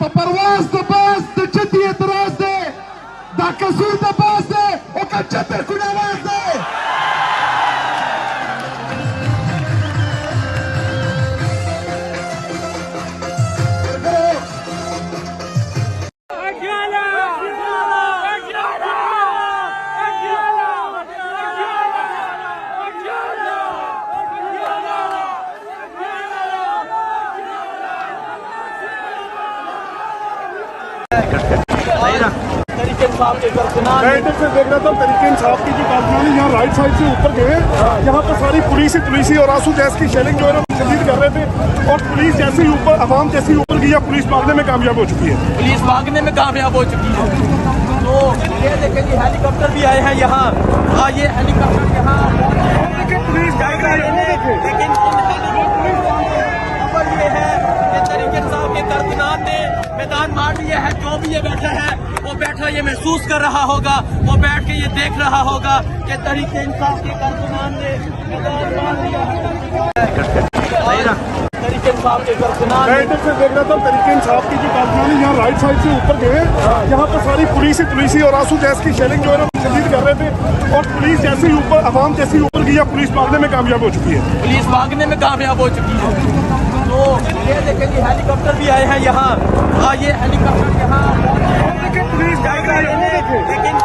perwaas de baas de ciddi e'tiraaz de da kasuur de baas de o ka chatar kun awaaz de मैं इधर से देख रहा था तरीके इंसाफ की जो कारखाने यहाँ राइट साइड से ऊपर गए, यहाँ पर सारी पुलिस ही और आंसू गैस की शेलिंग जो है ना शदीद कर रहे थे, और पुलिस जैसे ही ऊपर आवाम जैसे ही ऊपर गई, पुलिस भागने में कामयाब हो चुकी है। पुलिस भागने में कामयाब हो चुकी है। तो ये देखें कि हेलीकॉप्टर भी आए हैं यहाँ, ये हेलीकॉप्टर यहाँ पुलिस लेकिन ऊपर ये है कि तरीके इंसाफ के कारकुनान ने मैदान मार लिया है। जो भी ये बैठा है वो बैठा ये महसूस कर रहा होगा, वो बैठ के ये देख रहा होगा कि तरीके इंसाफ के कारकुनान ने मैदान मार लिया है। तरीके इंसाफ के कारकुनान मैं इधर से देख रहा था तरीके इंसाफ की जो कारखाने यहाँ राइट साइड से ऊपर गए, यहाँ पर सारी पुलिस ही और आंसू गैस की शेलिंग जो है ना शदीद कर रहे थे, और पुलिस जैसे ही ऊपर आवाम जैसे ही ऊपर गई, पुलिस भागने में कामयाब हो चुकी है। पुलिस भागने में कामयाब हो चुकी है। तो ये देखें कि हेलीकॉप्टर भी आए हैं यहाँ, ये हेलीकॉप्टर यहाँ पुलिस लेकिन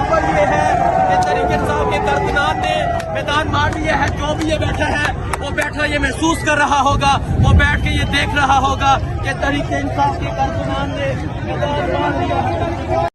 ऊपर ये है कि तरीके इंसाफ के कारकुनान ने मैदान मार लिया है। जो भी ये बैठा है वो बैठा ये महसूस कर रहा होगा, वो बैठ के ये देख रहा होगा कि तरीके इंसाफ के कारकुनान ने मैदान मार लिया है।